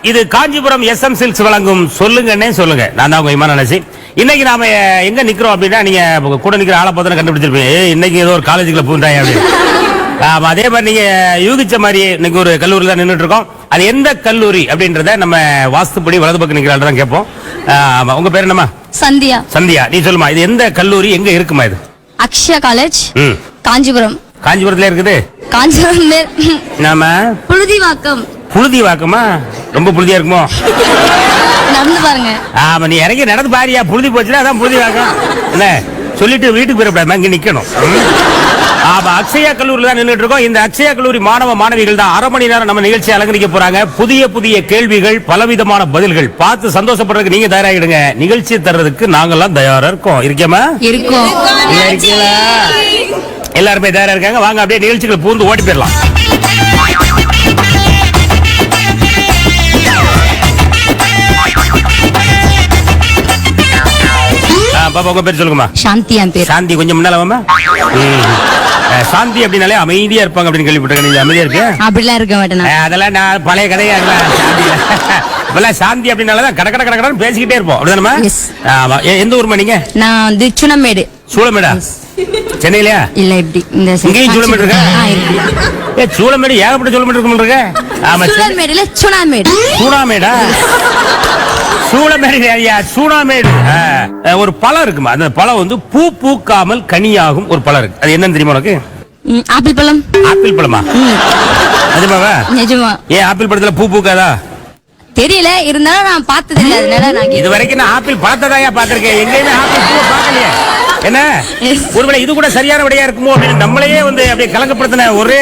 இது Kanchipuram SM silks வழங்கும் சொல்லுங்கன்னே சொல்லுங்க. நான் தான் உங்க இமான நசி. இன்னைக்கு நாம எங்க நிக்கிறோம் அப்படின்னா, நீங்க கூட நிக்கிற ஆளை பார்த்தா கண்டுபிடிச்சிருப்பீங்க. இன்னைக்கு ஏதோ ஒரு காலேஜுக்குள்ள பூந்தாங்க அப்படின்னு. அதே மாதிரி நீங்க யூகிச்ச மாதிரி இன்னைக்கு ஒரு கல்லூரியில் தான் நின்றுட்டு இருக்கோம். அது எந்த கல்லூரி அப்படின்றத நம்ம வாஸ்துப்படி வலது பக்கம் நிக்கிற தான் கேட்போம். உங்க பேர் என்னமா? சந்தியா. சந்தியா, நீ சொல்லுமா, இது எந்த கல்லூரி, எங்க இருக்குமா இது? அக்ஷயா காலேஜ், காஞ்சிபுரம். காஞ்சிபுரத்துல இருக்குது. காஞ்சிபுரம் நாம புழுதிவாக்கம். புழுதிவாக்கமா? ரொம்ப புழுதியா இருக்குமோ? நடந்து பாருங்க. ஆமா, நீ இறங்கி நடந்து பாரியா. புழுதி போச்சுன்னா அதான் புழுதிவாக்கம். என்ன சொல்லிட்டு வீட்டுக்கு போயிடக்கூடாது, இங்க நிக்கணும். ஆமா, அக்ஷயா கல்லூரியில் தான் நின்றுட்டு இருக்கோம். இந்த அக்ஷயா கல்லூரி மாணவ மாணவிகள் தான் அரை மணி நேரம் நம்ம நிகழ்ச்சியை அலங்கரிக்க போறாங்க. புதிய புதிய கேள்விகள், பலவிதமான பதில்கள். பார்த்து சந்தோஷப்படுறதுக்கு நீங்க தயாராகிடுங்க. நிகழ்ச்சியை தர்றதுக்கு நாங்கெல்லாம் தயாரா இருக்கோம். இருக்கேமா? இருக்கோம். எல்லாருமே தயாரா இருக்காங்க. வாங்க அப்படியே நிகழ்ச்சிகள் பூந்து ஓடி போயிடலாம். பாப்பா, உங்க பேர் சொல்லுங்கம்மா. சாந்தி. என் பேர் சாந்தி. கொஞ்சம் முன்னால வாமா. சாந்தி அப்படின்னாலே அமைதியா இருப்பாங்க அப்படின்னு கேள்விப்பட்டிருக்கேன். அமைதியா இருக்கு? அப்படிலாம் இருக்க மாட்டேன். அதெல்லாம் நான் பழைய கதையா இருக்கலாம். சாந்தி அப்படின்னாலதான் கட கட கடன்னு பேசிக்கிட்டே இருப்போம். அப்படிதானமா? எந்த ஊர்மா நீங்க? நான் வந்து சுனமேடு. சூளமேடா? சென்னையிலயா? இல்ல, இப்படி இந்த இங்கேயும் சூளமேடு இருக்கா? சூளமேடு ஏகப்பட்ட சூளமேடு இருக்கு. ஆமா, சுனமேடுல சுனாமேடு. சூனாமேடா? சூனாமேடு ஒரு பழம் இருக்குமா? அந்த பழம் வந்து பூ பூக்காமல் கனியாகும் ஒரு பழம் இருக்கு. அது என்னன்னு தெரியுமா உனக்கு? ஆப்பிள் பழம். ஆப்பிள் பழமா? நிஜமாவா? நிஜமா. ஏன் ஆப்பிள் பழத்துல பூ பூக்காதா? தெரியல, இருந்தாலும் நான் பார்த்தது இல்ல. அதனால நான் இது வரைக்கும் நான் ஆப்பிள் பழத்ததாயா பார்த்திருக்கேன். எங்கேயுமே ஆப்பிள் பூ பார்க்கலையே. என்ன ஒருவேளை இது கூட சரியான விடையா இருக்குமோ அப்படின்னு நம்மளையே வந்து அப்படியே கலங்கப்படுத்தின ஒரே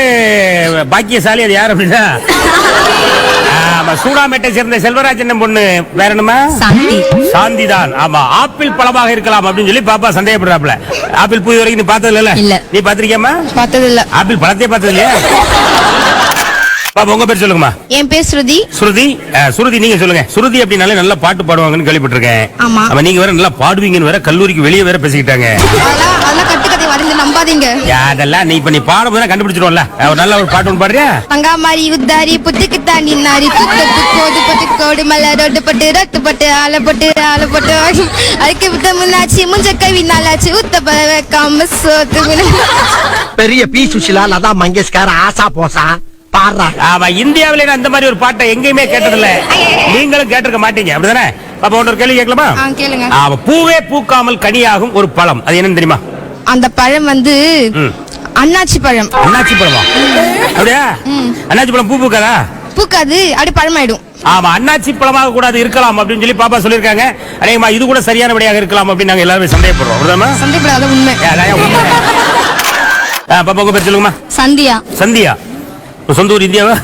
பாக்கியசாலி அது யார் அப்படின்னா, சூடாமேட்டை சேர்ந்த செல்வராஜன் பொண்ணு. வேற என்னமா? சாந்தி தான். ஆமா, ஆப்பிள் பழமாக இருக்கலாம் அப்படின்னு சொல்லி பாப்பா சந்தேகப்படுறாப்ல. ஆப்பிள் பூ வரைக்கும் நீ பார்த்தது இல்ல? நீ பாத்திருக்கியமா? பார்த்தது இல்ல. ஆப்பிள் பழத்தையே பார்த்தது இல்லையா? பாப்பா, உங்க பேர் சொல்லுங்கம்மா. என் பேர் ஸ்ருதி. ஸ்ருதி, ஸ்ருதி நீங்க சொல்லுங்க. ஸ்ருதி அப்படின்னாலே நல்லா பாட்டு பாடுவாங்கன்னு கேள்விப்பட்டிருக்கேன். ஆமா, நீங்க வேற நல்லா பாடுவீங்கன்னு வேற கல்லூரிக்கு வெளியே வேற பேசிக்கிட்டாங்க. அதெல்லாம் கட்டுக்கதை வந்து நம்பாதீங்க. அதெல்லாம் நீ இப்ப நீ பாடும்போது கண்டுபிடிச்சிடுவோம்ல. ஒரு நல்ல ஒரு பாட்டு ஒன்று பாடுறியா? அங்கா மாதிரி உத்தாரி புத்துக்கு தாண்டி நாரி புத்தத்து கோடு பட்டு கோடு மலை ரொட்டு பட்டு ரட்டு பட்டு ஆளை போட்டு அதுக்கு விட்ட முன்னாச்சு முஞ்ச கவி நாளாச்சு உத்த வைக்காம சோத்து. பெரிய பி சுஷிலா, லதா மங்கேஷ்கர், ஆசா போசா பாடுறா. ஆமா, இந்தியாவிலே அந்த மாதிரி ஒரு பாட்டை எங்கேயுமே கேட்டதில்ல. நீங்களும் கேட்டிருக்க மாட்டீங்க. அப்படிதானே? பாப்பா, ஒரு கேள்வி கேட்கலாமா? கேளுங்க. பூவே பூக்காமல் கனியாகும் ஒரு பழம், அது என்னன்னு தெரியுமா? அந்த பழம் வந்து அன்னாச்சி பழம். அன்னாச்சி பழமா? அப்படியா? அன்னாச்சி பழம் பூ பூக்காதா? பூக்காது, அப்படி பழமாயிடும். ஆமா, அன்னாச்சி பழமாக கூடாது இருக்கலாம் அப்படின்னு சொல்லி பாப்பா சொல்லிருக்காங்க. அதேமா இது கூட சரியான விடையாக இருக்கலாம் அப்படின்னு நாங்க எல்லாரும் சந்தேகப்படுறோம். அப்படிதாமா? சந்தேகப்படாத உண்மை. பாப்பா, உங்க பேர் சொல்லுங்கம்மா. சந்தியா. சந்தியா, சொந்த ஊர் இந்தியாவா?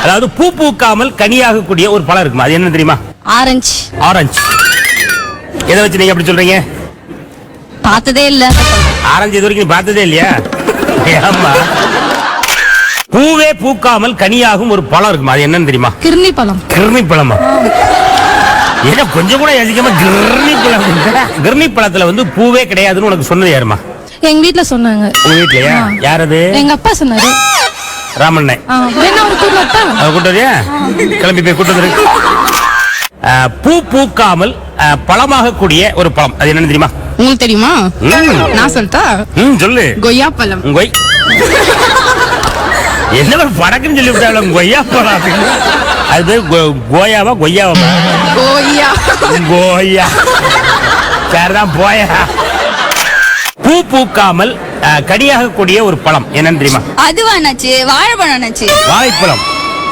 அதாவது பூ பூக்காமல் கனியாக கூடிய ஒரு பழம் இருக்குமா? அது என்ன தெரியுமா? ஆரஞ்சு. ஆரஞ்சு. எதை வச்சு நீங்க அப்படி சொல்றீங்க? பார்த்ததே இல்ல. ஆரஞ்சு இது வரைக்கும் பார்த்ததே இல்லையா? ஆமா, பூவே பூக்காமல் கனியாகும் ஒரு பழம் இருக்குமா? அது என்னன்னு தெரியுமா? கிர்னி பழம். கிர்னி பழமா? ஏன்னா கொஞ்சம் கூட யோசிக்காம கிர்னி பழம். கிர்னி பழத்துல வந்து பூவே கிடையாதுன்னு உனக்கு சொன்னது யாருமா? எங்க வீட்டுல சொன்னாங்க. உங்க வீட்லயா? யாரது? எங்க அப்பா சொன்னாரு. ராமண்ணே. கிளம்பி போய் கூட்டு. பூ பூக்காமல் பழமாக கூடிய ஒரு பழம், அது என்னன்னு தெரியுமா? உங்களுக்கு தெரியுமா? நான் சொல்லிட்டா? சொல்லு. கொய்யா பழம். என்ன படக்குன்னு சொல்லி விட்டாங்க. கொய்யா பழம். அது கோயாவா கொய்யாவா? கோயா. சரிதான், போயா. பூ பூக்காமல் கனியாக கூடிய ஒரு பழம் என்னன்னு தெரியுமா? அதுவா அண்ணாச்சி? வாழைப்பழம் அண்ணாச்சி. வாழைப்பழம்.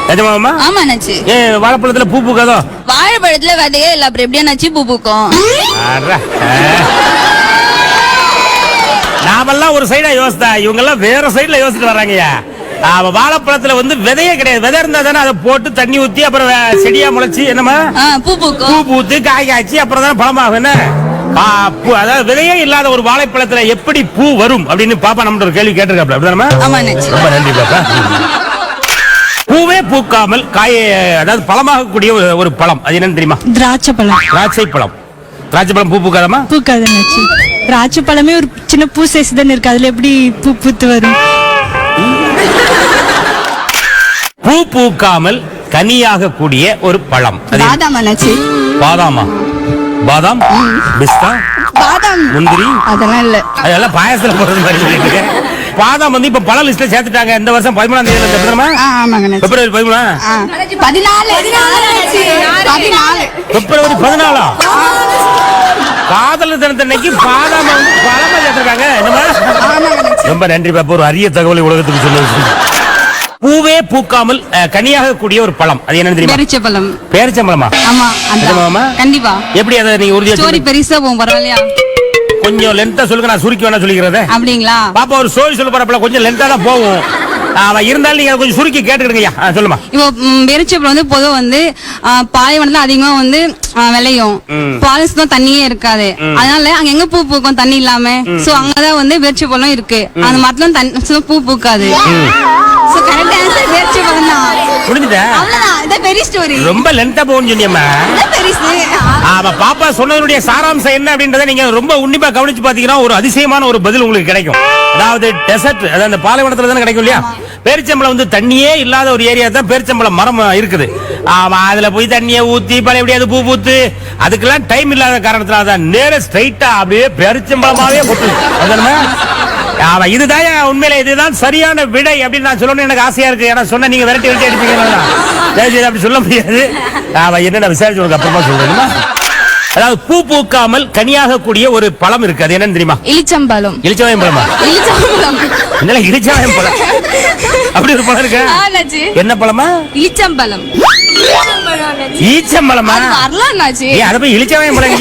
நிஜமாமா? ஆமா அண்ணாச்சி. வாழைப்பழத்துல பூ பூக்காதோ? வாழைப்பழத்துல விதையே இல்ல, அப்புறம் எப்படி அண்ணாச்சி பூ பூக்கும்? நாமெல்லாம் ஒரு சைடா யோசித்தா, இவங்க எல்லாம் வேற சைடுல யோசிச்சுட்டு வர்றாங்கய்யா. வாழைப்பழத்துல வந்து விதையே கிடையாது. விதை இருந்தா தானே அதை போட்டு தண்ணி ஊத்தி அப்புறம் செடியா முளைச்சு என்னமா பூ பூக்கும். பூ பூத்து காய் காய்ச்சி அப்புறம் தானே பழமாகும். என்ன அதாவது விதையே இல்லாத ஒரு வாழைப்பழத்துல எப்படி பூ வரும் அப்படின்னு பாப்பா நம்ம ஒரு கேள்வி கேட்டிருக்காப்ல. ரொம்ப நன்றி பாப்பா. பூவே பூக்காமல் காய, அதாவது பழமாக கூடிய ஒரு பழம், அது என்னன்னு தெரியுமா? திராட்சை பழம். திராட்சை பழம். திராட்சை பழம் பூ பூக்காதமா? பூக்காது. திராட்சை பழமே ஒரு சின்ன பூ சைஸ் தான் இருக்கு, அதுல எப்படி பூ பூத்து வரும்? பூ பூக்காமல் கனியாக கூடிய ஒரு பழம். அது பாதாம் அண்ணாச்சி. பாதாமா? பாதாம், பிஸ்தா, பாதாம், முந்திரி அதெல்லாம் இல்ல. அதெல்லாம் பாயசத்துல போடுறது மாதிரி சொல்லிட்டு இருக்கேன். பாதாம் வந்து இப்ப பல லிஸ்ட்ல சேர்த்துட்டாங்க. இந்த வருஷம் 13ஆம் தேதி பிப்ரவரி 13. பிப்ரவரி 14. காதலர் தினத்தன்னைக்கு பாதாம் வந்து பழமா சேர்த்திருக்காங்க. என்னமா? ரொம்ப நன்றி பாப்பா, ஒரு அரிய தகவலை உலகத்துக்கு சொல்லுங்க. பூவே பூக்காமல் கனியாக கூடிய ஒரு பழம், அது என்ன தெரியுமா? பேரிச்சம்பழம். பேரிச்சம்பழமா? ஆமா, கண்டிப்பா. எப்படி அதை நீங்க உறுதியா ஸ்டோரி பெருசா போகும், பரவாயில்லையா? கொஞ்சம் லென்த்தா சொல்லுங்க, நான் சுருக்கி வேணா சொல்லிக்கிறேன். அப்படிங்களா? பாப்பா ஒரு ஸ்டோரி சொல்ல போறப்பல கொஞ்சம் லென்த்தா தான் போகும். இருந்தாலும் நீங்க கொஞ்சம் சுருக்கி கேட்டுக்கிடுங்கய்யா. சொல்லுமா. இப்போ பேரிச்சம்பழம் வந்து பொதுவா வந்து பாலைவனத்துல அதிகமா வந்து விளையும். பாலிஸ் தான் தண்ணியே இருக்காது. அதனால அங்க எங்க பூ பூக்கும் தண்ணி இல்லாம? சோ அங்கதான் வந்து பேரிச்சம்பழம் இருக்கு. அந்த மரத்துல பூ பூக்காது. சோ கரெக்ட் ஆன்சர் பேரிச்சம்பழம் தான். புரிஞ்சுதா? அவ்வளவுதான். இத பெரிய ஸ்டோரி. ரொம்ப லென்த்தா போகும்னு சொன்னியம்மா. பெருசு. பாப்பா சொன்னதுடைய சாராம்சம் என்ன அப்படின்றத நீங்க ரொம்ப உன்னிப்பா கவனிச்சு பாத்தீங்கன்னா ஒரு அதிசயமான ஒரு பதில் உங்களுக்கு கிடைக்கும். அதாவது டெசர்ட், அதாவது அந்த பாலைவனத்துல தானே கிடைக்கும் இல்லையா? பேரிச்சம்பழம் வந்து தண்ணியே இல்லாத ஒரு ஏரியா தான் பேரிச்சம்பழம் மரம் இருக்குது. அதுல போய் தண்ணியை ஊத்தி பல எப்படியாவது பூ பூத்து அதுக்கெல்லாம் டைம் இல்லாத காரணத்தினால தான் நேர ஸ்ட்ரைட்டா அப்படியே பேரிச்சம்பழமாவே போட்டு. இதுதான் உண்மையில இதுதான் சரியான விடை அப்படின்னு நான் சொல்லணும்னு எனக்கு ஆசையா இருக்கு. ஏன்னா சொன்ன நீங்க விரட்டி அடிப்பீங்க, அப்படி சொல்ல முடியாது. என்ன விசாரிச்சு அப்புறமா சொல்றேன். அதாவது பூ பூக்காமல் கனியாக கூடிய ஒரு பழம் இருக்கு, அது என்னன்னு தெரியுமா? இளிச்சம்பழம். இளிச்சவாயம் பழமா? என்ன இளிச்சவாயம் பழம்? அப்படி ஒரு பழம் இருக்கு. என்ன பழமா? இளிச்சம்பழம். ஈச்சம்பழமா? அத போய் இளிச்சவாயம் பழம்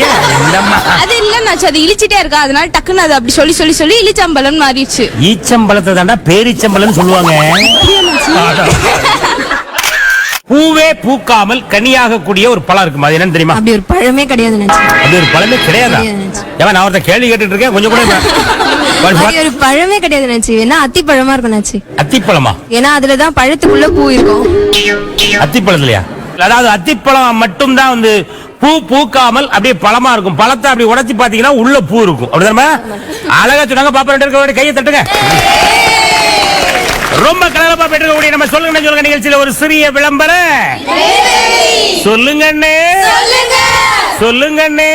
அது இல்லன்னாச்சு, அது இளிச்சிட்டே இருக்கா, அதனால டக்குன்னு அது அப்படி சொல்லி சொல்லி சொல்லி இளிச்சம்பழம் மாறிடுச்சு. ஈச்சம்பழத்தை தாண்டா பேரிச்சம்பழம் சொல்லுவாங்க. பூவே பூக்காமல் கனியாக கூடிய ஒரு பழம் இருக்கும், அது என்னன்னு தெரியுமா? அப்படி ஒரு பழமே கிடையாது. அப்படி ஒரு பழமே கிடையாதா? நான் ஒருத்த கேள்வி கேட்டுட்டு இருக்கேன், கொஞ்சம் கூட ஒரு பழமே கிடையாது நினைச்சு. ஏன்னா அத்திப்பழமா இருக்கும் நினைச்சு. அத்திப்பழமா? ஏன்னா அதுலதான் பழத்துக்குள்ள பூ இருக்கும். அத்திப்பழத்துலயா? அதாவது அத்திப்பழம் மட்டும் தான் வந்து பூ பூக்காமல் அப்படியே பழமா இருக்கும். பழத்தை அப்படி உடைச்சு பாத்தீங்கன்னா உள்ள பூ இருக்கும். அப்படிதானே? அழகா சொன்னாங்க. பாப்பா ரெண்டு இருக்க கையை தட்டுங்க. ரொம்ப கலரப்பா பெற்றுக்கூடிய நம்ம சொல்லுங்க நிகழ்ச்சியில ஒரு சிறிய விளம்பரம். சொல்லுங்கண்ணே, சொல்லுங்கண்ணே,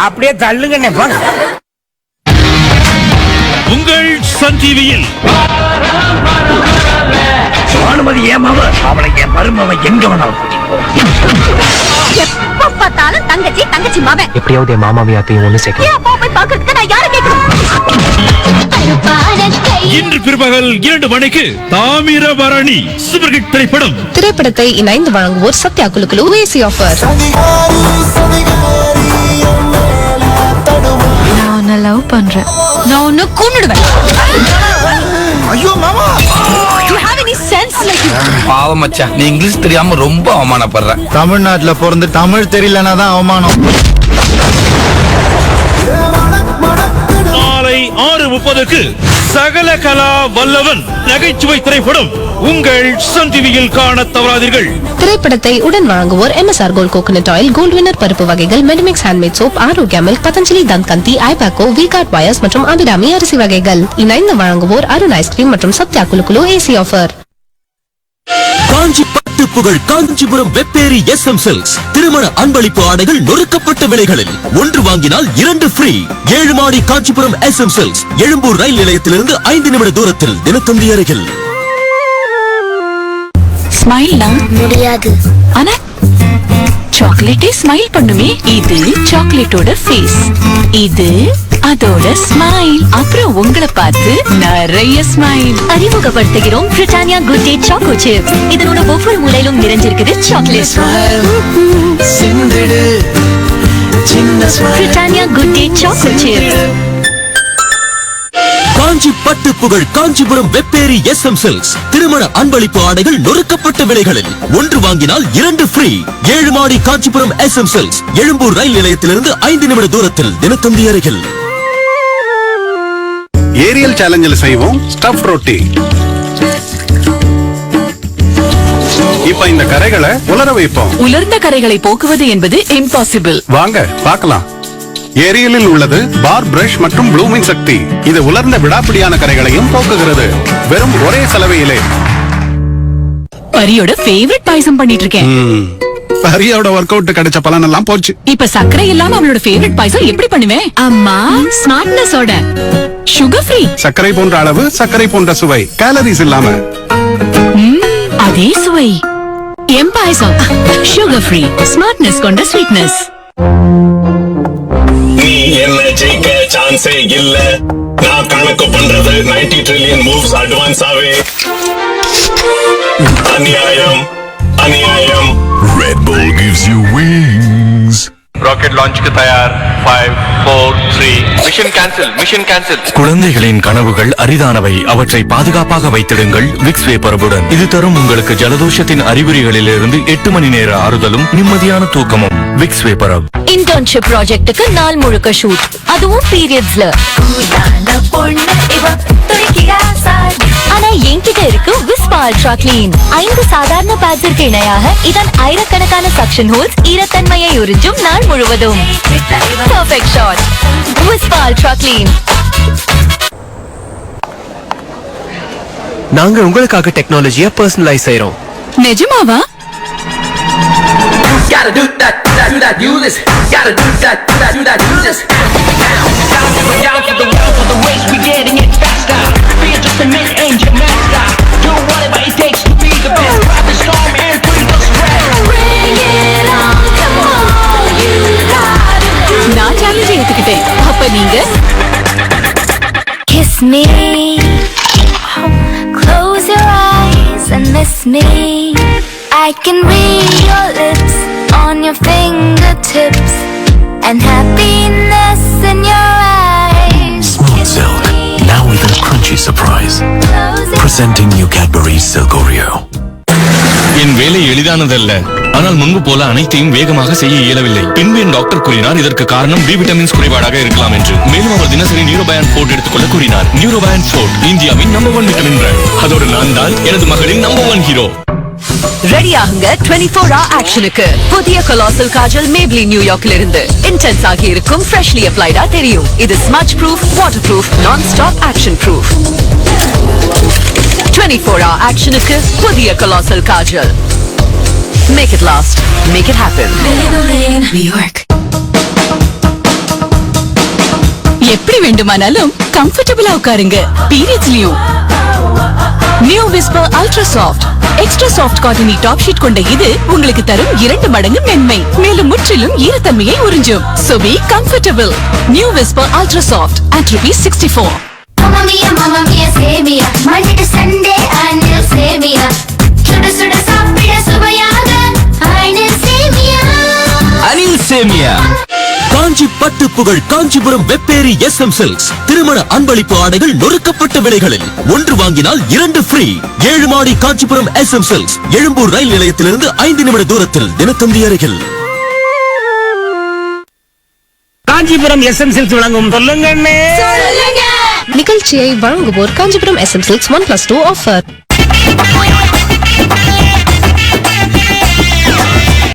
அப்படியே தள்ளுங்கண்ணே. உங்கள் சன் டிவியில் அனுமதி ஏமாவ அவளை என் மருமவ எங்க வேணாலும் எப்ப பார்த்தாலும் தங்கச்சி தங்கச்சி மாமன். எப்படியாவது என் மாமாவை அத்தையும் ஒண்ணு சேர்க்க போய் பாக்குறதுக்கு நான் யாரை கேட்கணும்? இன்று பிற்பகல் 2 மணிக்கு தாமிரபரணி சூப்பர் ஹிட் திரைப்படம். திரைப்படத்தை இணைந்து வழங்குவோர் சத்யா குலுக்குலு ஏசி ஆஃபர். நான் உன்னை லவ் பண்றேன். நான் உன்னை கொன்னுடுவேன். ஐயோ மாமா, you have any sense? பாவம் மச்சான், நீ இங்கிலீஷ் தெரியாம ரொம்ப அவமானப்படுற. தமிழ்நாட்டுல பிறந்து தமிழ் தெரியலனா தான் அவமானம். மாலை 6:30க்கு சகல கலா வல்லவன் நகைச்சுவை திரைப்படம் உங்கள் சன் டிவியில் காண தவறாதீர்கள். திரைப்படத்தை உடன் வழங்குவோர் MSR gold coconut oil, gold winner பருப்பு வகைகள், Medimix handmade soap, Arokya milk, Patanjali Dantkanti, Ibaco, V Guard wires மற்றும் அபிராமி அரிசி வகைகள். இணைந்து வழங்குவோர் அருண் ஐஸ்கிரீம் மற்றும் சத்யா குலுக்குலு ஏசி ஆஃபர். காஞ்சி பட்டு புகழ் காஞ்சிபுரம் வெப்பேரி SM சில்க்ஸ் திருமண அன்பளிப்பு ஆடைகள் நொறுக்கப்பட்ட விலைகளில் 1 வாங்கினால் 2 ஃப்ரீ. 7 மாடி காஞ்சிபுரம் SM சில்க்ஸ், எழும்பூர் ரயில் நிலையத்திலிருந்து 5 நிமிட தூரத்தில், தினத்தந்தி அருகில். ஸ்மைல்லாம் முடியாது, ஆனா சாக்லேட்டே ஸ்மைல் பண்ணுமே. இது சாக்லேட்டோட ஃபேஸ், இது அதோட ஸ்மைல். அப்புறம் உங்களை பார்த்து நிறைய ஸ்மைல். அறிமுகப்படுத்துகிறோம் Britannia Good Day Choco Chips. இதனோட ஒவ்வொரு மூலையிலும் நிறைஞ்சிருக்குது chocolate. Britannia Good Day Choco Chips. Kanchi பட்டு புகழ் காஞ்சிபுரம் வெப்பேரி SM சில்க்ஸ் திருமண அன்பளிப்பு ஆடைகள் நொறுக்கப்பட்ட விலைகளில் 1 வாங்கினால் 2 ஃப்ரீ. 7 மாடி காஞ்சிபுரம் SM சில்க்ஸ், எழும்பூர் ரயில் நிலையத்திலிருந்து 5 நிமிட தூரத்தில், தினத்தந்தி அருகில். ஏரியல் சேலஞ்சில் செய்வோம் ஸ்டஃப் ரொட்டி. இப்ப இந்த கரைகளை உலர வைப்போம். உலர்ந்த கரைகளை போக்குவது என்பது இம்பாசிபிள். வாங்க பார்க்கலாம். ஏரியலில் உள்ளது பார் பிரஷ் மற்றும் ப்ளூமிங் சக்தி. இது உலர்ந்த விடாப்பிடியான கரைகளையும் போக்குகிறது, வெறும் ஒரே சலவையிலே. பரியோட ஃபேவரட் பாயசம் பண்ணிட்டு இருக்கேன். பரியோட ஒர்க் அவுட் கிடைச்ச பலன் எல்லாம் போச்சு. இப்ப சர்க்கரை இல்லாம அவளோட ஃபேவரட் பாயசம் எப்படி பண்ணுவேன்? அம்மா, ஸ்மார்ட்னஸோட சுகர் ஃப்ரீ. சர்க்கரை போன்ற அளவு, சர்க்கரை போன்ற சுவை, கேலரிஸ் இல்லாம. அதே சுவை. எம் பாயசம் சுகர் ஃப்ரீ, ஸ்மார்ட்னஸ் கொண்ட ஸ்வீட்னஸ். நீ என்ன ஜெயிக்க சான்ஸே இல்ல. நான் கணக்கு பண்றது 90 ட்ரில்லியன் மூவ்ஸ் அட்வான்ஸாவே. அநியாயம் அநியாயம். Red Bull gives you wings. Rocket லான்ச்சுக்கு தயார். 5 4 3 மிஷன் கேன்சல். குழந்தைகளின் கனவுகள் அரிதானவை. அவற்றை பாதுகாப்பாக வைத்திடுங்கள் விக்ஸ் வேப்பரபுடன். இது தரும் உங்களுக்கு ஜலதோஷத்தின் அறிகுறிகளிலிருந்து 8 மணி நேர ஆறுதலும் நிம்மதியான தூக்கமும். Vicks VapoRub. இன்டர்ன்ஷிப் ப்ராஜெக்ட்டுக்கு நாள் முழுக்க ஷூட், அதுவும் பீரியட்ஸ்ல. ஆனா என்கிட்ட இருக்கு விஸ்பா அல்ட்ரா கிளீன். 5 சாதாரண பேட்ஸிற்கு இணையாக இதன் ஆயிரக்கணக்கான சக்ஷன் ஹோல்ஸ் ஈரத்தன்மையை உறிஞ்சும் நாள் முழுவதும். Perfect shot. Whisper ultra clean. நாங்க உங்களுக்காக டெக்னாலஜியை பர்சனலைஸ் செய்றோம். நிஜமாவா? Gotta do that, do that, do this. Gotta do that, do that, do this. Down for the round for the race, we getting it faster. Be just a mid-engine master. Do whatever it takes to be the best. Ride the storm and bring the stress. Bring it on, come on, you gotta do. நான் challenge எடுத்துக்கிட்டேன். அப்ப நீங்க Kiss me, close your eyes and miss me. I can read your lips on your fingertips and happiness in your eyes. Smooth Silk, now with a crunchy surprise. Presenting new Cadbury Silk Oreo. என் வேலை எளிதானதல்ல, ஆனால் முன்பு போல அனைத்தையும் வேகமாக செய்ய இயலவில்லை. பின்பு என் doctor கூறினார் இதற்கு காரணம் பி விட்டமின்ஸ் குறைபாடாக இருக்கலாம் என்று. மேலும் அவர் தினசரி நியூரோபயான் ஃபோர்ட் எடுத்துக்கொள்ள கூறினார். நியூரோபயான் ஃபோர்ட் இந்தியாவின் நம்பர் 1 விட்டமின் பிராண்ட். அதோடு நான் தான் எனது மகளின் நம்பர் 1 ஹீரோ. ரெடி ஆகுங்க 24 hour ஆக்ஷனுக்கு. புதிய கொலாசல் காஜல் மேப்ளின் நியூயார்க்ல இருந்து இன்டென்ஸ் ஆகி இருக்கும், ஃப்ரெஷ்லி அப்ளைடா தெரியும். இது ஸ்மட்ச் ப்ரூஃப், வாட்டர் ப்ரூஃப், நான் ஸ்டாப் ஆக்ஷன் ப்ரூஃப். 24 hour ஆக்ஷனுக்கு புதிய colossal Kajal. Make it last, make it happen. New York. எப்படி வேண்டுமானாலும் கம்ஃபர்டபிளா உட்காருங்க, பீரியட்ஸ்லயும். New Whisper ultra soft, extra soft cottony top sheet கொண்ட இது உங்களுக்கு தரும் 2 மடங்கு மென்மை, மேலும் முற்றிலும் ஈரத்தன்மையை உறிஞ்சும். So be comfortable. New Whisper Ultra Soft at ₹64. Mamma mia, சேமியா. Monday to Sunday annual சேமியா. சுட சுட சாப்பிட சுவையாக அனில் சேமியா. அனில் சேமியா. காஞ்சி பட்டு புகழ் காஞ்சிபுரம் வெப்பேரி SM சில்க்ஸ். திருமண அன்பளிப்பு ஆடைகள் நொறுக்கப்பட்ட விலைகளில். 1 வாங்கினால் 2 ஃப்ரீ. 7 மாடி காஞ்சிபுரம் SM சில்க்ஸ். எழும்பூர் ரயில் நிலையத்திலிருந்து 5 நிமிட தூரத்தில், தினத்தந்தி அருகில். காஞ்சிபுரம் SM சில்க்ஸ் வழங்கும் சொல்லுங்க நிகழ்ச்சியை வழங்குவோர் காஞ்சிபுரம் SM சில்க்ஸ் 1+2 ஆஃபர்.